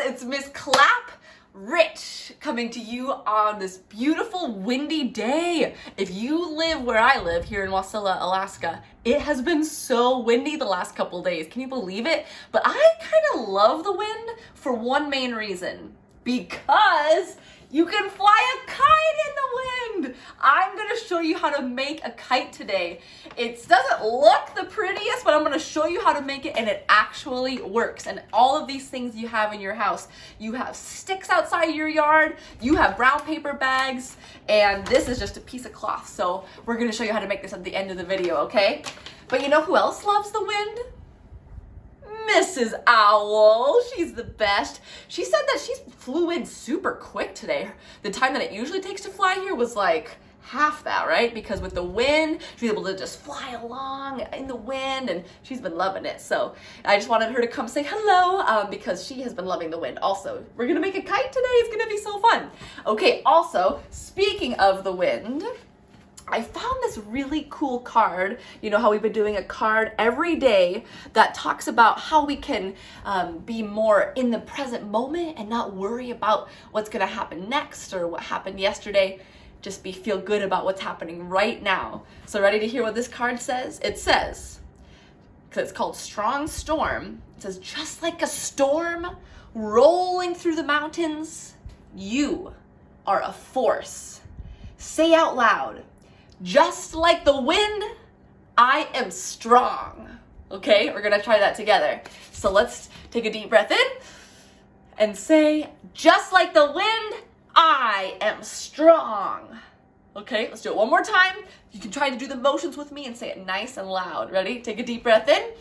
it's Miss Clap Rich coming to you on this beautiful windy day. If you live where I live here in Wasilla, Alaska, it has been so windy the last couple days. Can you believe it? But I kind of love the wind for one main reason. Because you can fly a kite in the wind. I'm gonna show you how to make a kite today. It doesn't look the prettiest, but I'm gonna show you how to make it and it actually works. And all of these things you have in your house, you have sticks outside your yard, you have brown paper bags, and this is just a piece of cloth. So we're gonna show you how to make this at the end of the video, okay? But you know who else loves the wind? Mrs. Owl, she's the best. She said that she flew in super quick today. The time that it usually takes to fly here was like half that, right? Because with the wind, she was able to just fly along in the wind and she's been loving it. So I just wanted her to come say hello because she has been loving the wind also. We're gonna make a kite today. It's gonna be so fun. Okay, also, speaking of the wind, I found this really cool card. You know how we've been doing a card every day that talks about how we can be more in the present moment and not worry about what's gonna happen next or what happened yesterday. Just feel good about what's happening right now. So ready to hear what this card says? It says, because it's called Strong Storm, it says, just like a storm rolling through the mountains, you are a force. Say out loud, just like the wind, I am strong. Okay, we're gonna try that together. So let's take a deep breath in and say, just like the wind, I am strong. Okay, let's do it one more time. You can try to do the motions with me and say it nice and loud. Ready? Take a deep breath in.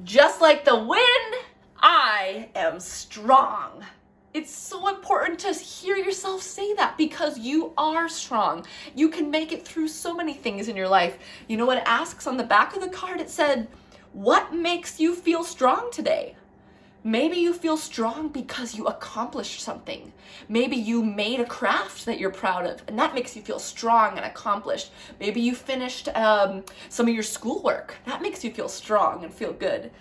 Just like the wind, I am strong. It's so important to hear yourself say that because you are strong. You can make it through so many things in your life. You know what it asks on the back of the card? It said, what makes you feel strong today? Maybe you feel strong because you accomplished something. Maybe you made a craft that you're proud of, and that makes you feel strong and accomplished. Maybe you finished some of your schoolwork. That makes you feel strong and feel good.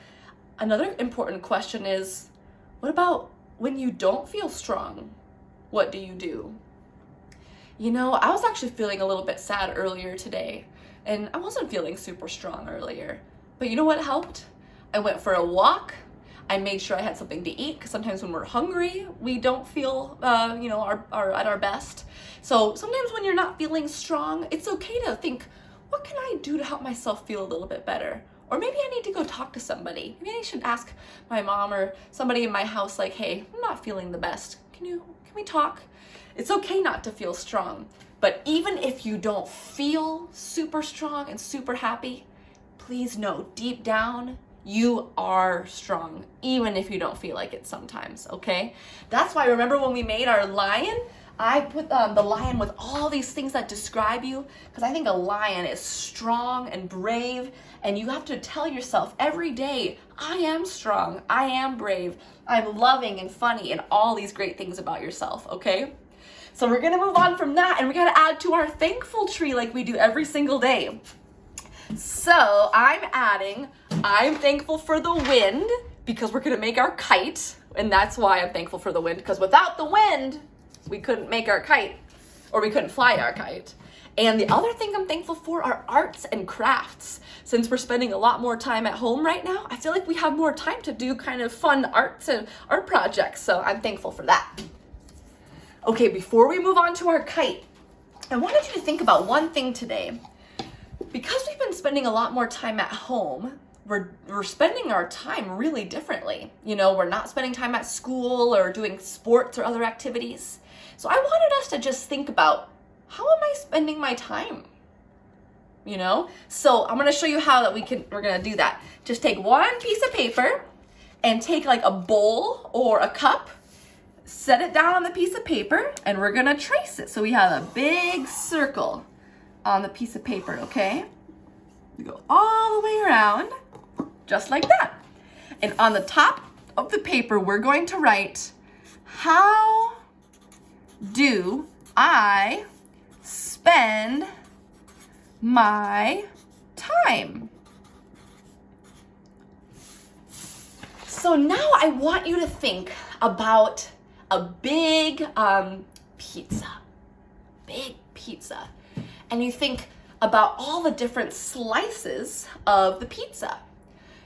Another important question is, what about when you don't feel strong? What do you do? You know, I was actually feeling a little bit sad earlier today, and I wasn't feeling super strong earlier. But you know what helped? I went for a walk. I made sure I had something to eat because sometimes when we're hungry, we don't feel, at our best. So sometimes when you're not feeling strong, it's okay to think, what can I do to help myself feel a little bit better? Or maybe I need to go talk to somebody. Maybe I should ask my mom or somebody in my house, like, hey, I'm not feeling the best. Can we talk? It's okay not to feel strong. But even if you don't feel super strong and super happy, please know deep down, you are strong, even if you don't feel like it sometimes, okay? That's why, remember when we made our lion? I put the lion with all these things that describe you because I think a lion is strong and brave, and you have to tell yourself every day, I am strong, I am brave, I'm loving and funny, and all these great things about yourself, okay? So we're gonna move on from that, and we gotta add to our thankful tree like we do every single day. So I'm thankful for the wind because we're gonna make our kite, and that's why I'm thankful for the wind, because without the wind, we couldn't make our kite, or we couldn't fly our kite. And the other thing I'm thankful for are arts and crafts. Since we're spending a lot more time at home right now, I feel like we have more time to do kind of fun arts and art projects, so I'm thankful for that. Okay, before we move on to our kite, I wanted you to think about one thing today. Because we've been spending a lot more time at home, we're spending our time really differently. You know, we're not spending time at school or doing sports or other activities. So I wanted us to just think about, how am I spending my time? You know? So I'm gonna show you how we're gonna do that. Just take one piece of paper and take like a bowl or a cup, set it down on the piece of paper, and we're gonna trace it. So we have a big circle on the piece of paper, okay? We go all the way around, just like that. And on the top of the paper, we're going to write, how do I spend my time? So now I want you to think about a big pizza. Big pizza. And you think about all the different slices of the pizza.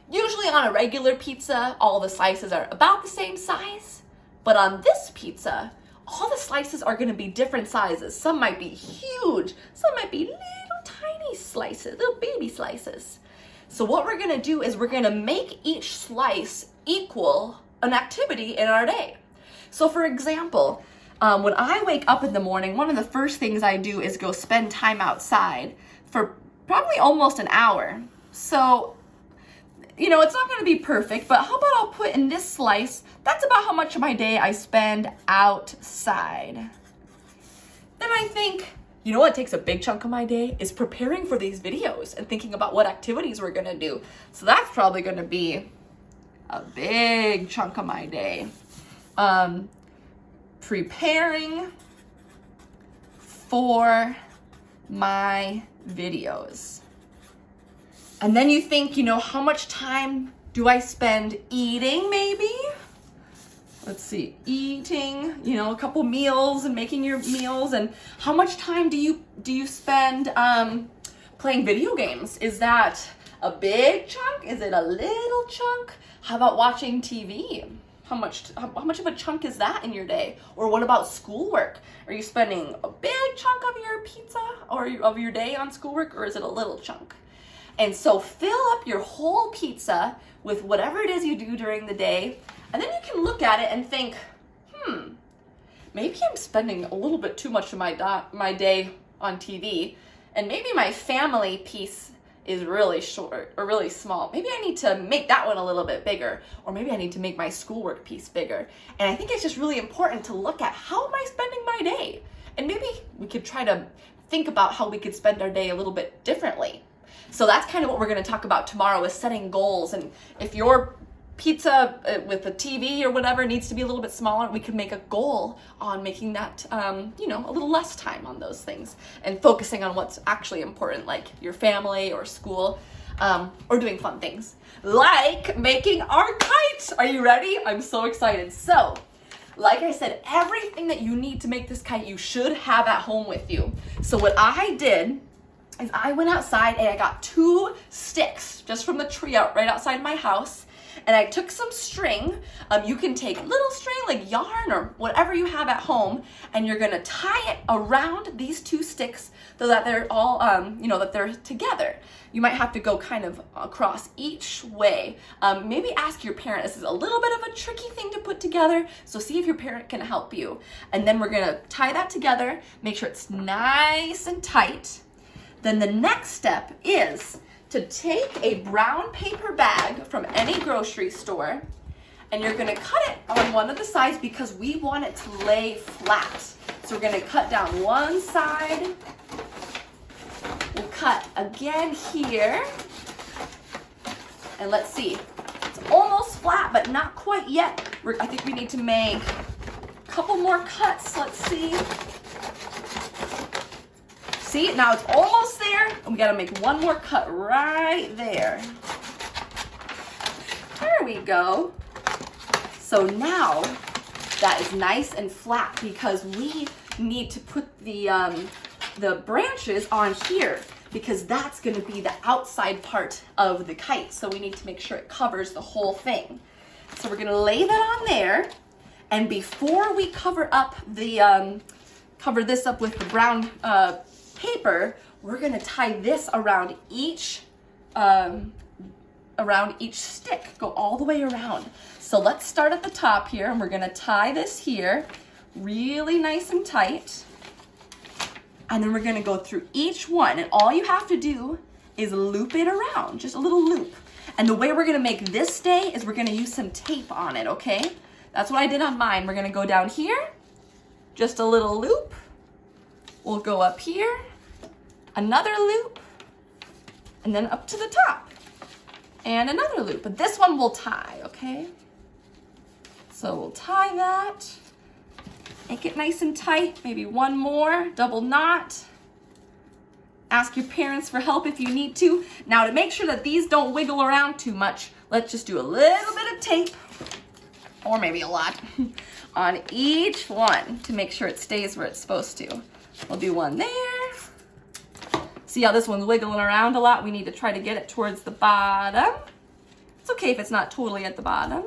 Usually on a regular pizza, all the slices are about the same size. But on this pizza, all the slices are going to be different sizes. Some might be huge. Some might be little tiny slices, little baby slices. So what we're going to do is we're going to make each slice equal an activity in our day. So for example, when I wake up in the morning, one of the first things I do is go spend time outside for probably almost an hour. So, you know, it's not going to be perfect, but how about I'll put in this slice, that's about how much of my day I spend outside. Then I think, you know what takes a big chunk of my day is preparing for these videos and thinking about what activities we're going to do. So that's probably going to be a big chunk of my day. Preparing for my videos. And then you think, you know, how much time do I spend eating maybe? Let's see, eating, you know, a couple meals and making your meals. And how much time do you spend playing video games? Is that a big chunk? Is it a little chunk? How about watching TV? How much of a chunk is that in your day? Or what about schoolwork? Are you spending a big chunk of your pizza or of your day on schoolwork, or is it a little chunk? And so fill up your whole pizza with whatever it is you do during the day, and then you can look at it and think, maybe I'm spending a little bit too much of my day on TV, and maybe my family piece is really short or really small. Maybe I need to make that one a little bit bigger, or maybe I need to make my schoolwork piece bigger. And I think it's just really important to look at, how am I spending my day? And maybe we could try to think about how we could spend our day a little bit differently. So that's kind of what we're going to talk about tomorrow, is setting goals. And if your pizza with a TV or whatever needs to be a little bit smaller, we can make a goal on making that, you know, a little less time on those things and focusing on what's actually important, like your family or school, or doing fun things like making our kite. Are you ready? I'm so excited. So, like I said, everything that you need to make this kite, you should have at home with you. So what I did is I went outside and I got 2 sticks just from the tree right outside my house. And I took some string. You can take little string like yarn or whatever you have at home, and you're gonna tie it around these 2 sticks so that they're all, you know, that they're together. You might have to go kind of across each way. Maybe ask your parent. This is a little bit of a tricky thing to put together, so see if your parent can help you. And then we're gonna tie that together, make sure it's nice and tight. Then the next step is to take a brown paper bag from any grocery store, and you're gonna cut it on one of the sides because we want it to lay flat. So we're gonna cut down one side. We'll cut again here. And let's see, it's almost flat, but not quite yet. I think we need to make a couple more cuts. Let's see. See, now it's almost there, and we gotta make one more cut right there. There we go. So now that is nice and flat because we need to put the branches on here, because that's gonna be the outside part of the kite. So we need to make sure it covers the whole thing. So we're gonna lay that on there, and before we cover this up with the brown paper, we're gonna tie this around each stick, go all the way around. So let's start at the top here, and we're gonna tie this here really nice and tight, and then we're gonna go through each one, and all you have to do is loop it around, just a little loop. And the way we're gonna make this stay is we're gonna use some tape on it, okay? That's what I did on mine. We're gonna go down here, just a little loop. We'll go up here, another loop, and then up to the top, and another loop. But this one we'll tie, okay? So we'll tie that, make it nice and tight, maybe one more, double knot. Ask your parents for help if you need to. Now to make sure that these don't wiggle around too much, let's just do a little bit of tape or maybe a lot, on each one to make sure it stays where it's supposed to. We'll do one there. See how this one's wiggling around a lot? We need to try to get it towards the bottom. It's okay if it's not totally at the bottom.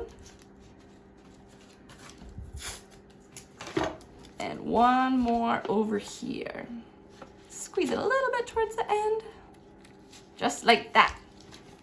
And one more over here. Squeeze it a little bit towards the end. Just like that.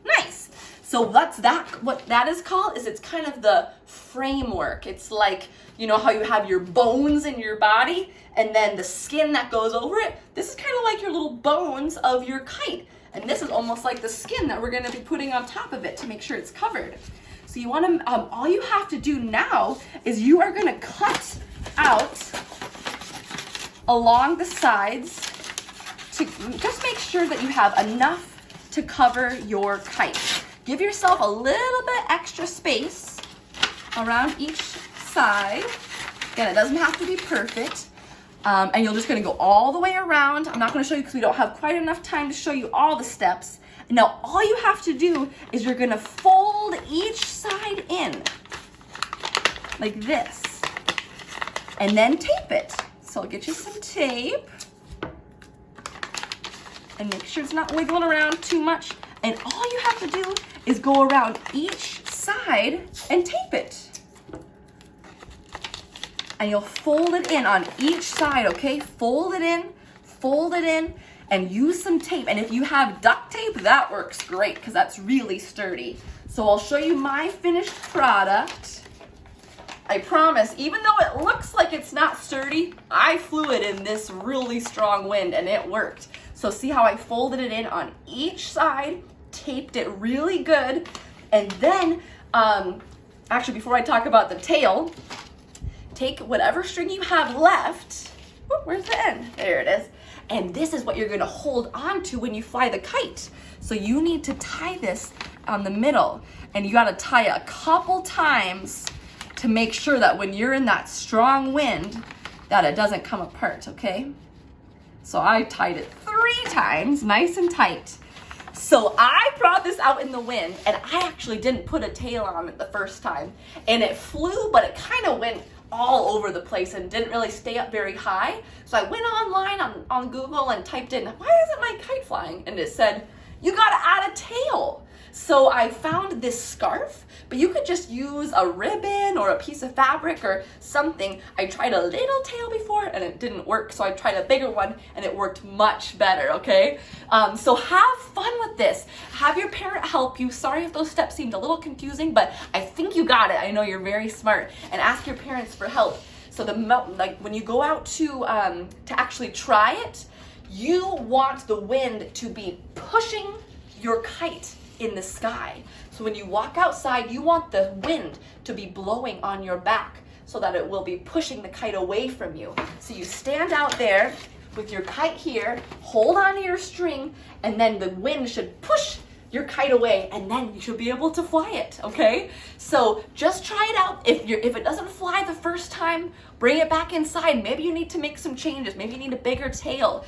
Nice. So that's that. What that is called is it's kind of the framework. It's like, you know how you have your bones in your body and then the skin that goes over it? This is kind of like your little bones of your kite. And this is almost like the skin that we're going to be putting on top of it to make sure it's covered. So you want to, all you have to do now is you are going to cut out along the sides to just make sure that you have enough to cover your kite. Give yourself a little bit extra space around each side. Again, it doesn't have to be perfect. And you're just gonna go all the way around. I'm not gonna show you because we don't have quite enough time to show you all the steps. Now, all you have to do is you're gonna fold each side in like this and then tape it. So I'll get you some tape and make sure it's not wiggling around too much. And all you have to do is go around each side and tape it. And you'll fold it in on each side, okay? Fold it in, and use some tape. And if you have duct tape, that works great because that's really sturdy. So I'll show you my finished product. I promise, even though it looks like it's not sturdy, I flew it in this really strong wind and it worked. So see how I folded it in on each side, taped it really good, and then, actually before I talk about the tail, take whatever string you have left. Ooh, where's the end? There it is. And this is what you're gonna hold on to when you fly the kite. So you need to tie this on the middle, and you gotta tie it a couple times to make sure that when you're in that strong wind, that it doesn't come apart, okay? So I tied it 3 times, nice and tight. So I brought this out in the wind, and I actually didn't put a tail on it the first time. And it flew, but it kind of went all over the place and didn't really stay up very high. So I went online on Google and typed in, why isn't my kite flying? And it said, you gotta add a tail. So I found this scarf, but you could just use a ribbon or a piece of fabric or something. I tried a little tail before and it didn't work, so I tried a bigger one and it worked much better, okay? So have fun with this. Have your parent help you. Sorry if those steps seemed a little confusing, but I think you got it. I know you're very smart. And ask your parents for help. So like when you go out to actually try it, you want the wind to be pushing your kite in the sky. So when you walk outside, you want the wind to be blowing on your back so that it will be pushing the kite away from you. So you stand out there with your kite here, hold on to your string, and then the wind should push your kite away, and then you should be able to fly it, okay? So just try it out. If it doesn't fly the first time, bring it back inside. Maybe you need to make some changes. Maybe you need a bigger tail.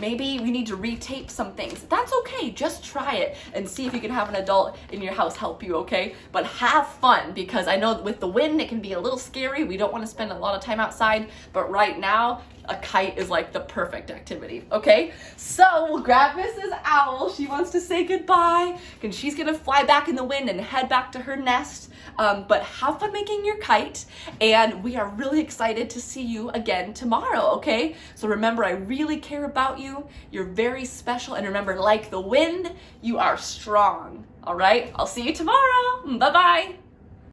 Maybe we need to retape some things. That's okay, just try it and see if you can have an adult in your house help you, okay? But have fun, because I know with the wind, it can be a little scary. We don't wanna spend a lot of time outside, but right now, a kite is like the perfect activity, okay? So we'll grab Mrs. Owl. She wants to say goodbye, and she's gonna fly back in the wind and head back to her nest. But have fun making your kite, and we are really excited to see you again tomorrow, okay? So remember, I really care about you. You're very special, and remember, like the wind, you are strong, all right? I'll see you tomorrow. Bye-bye.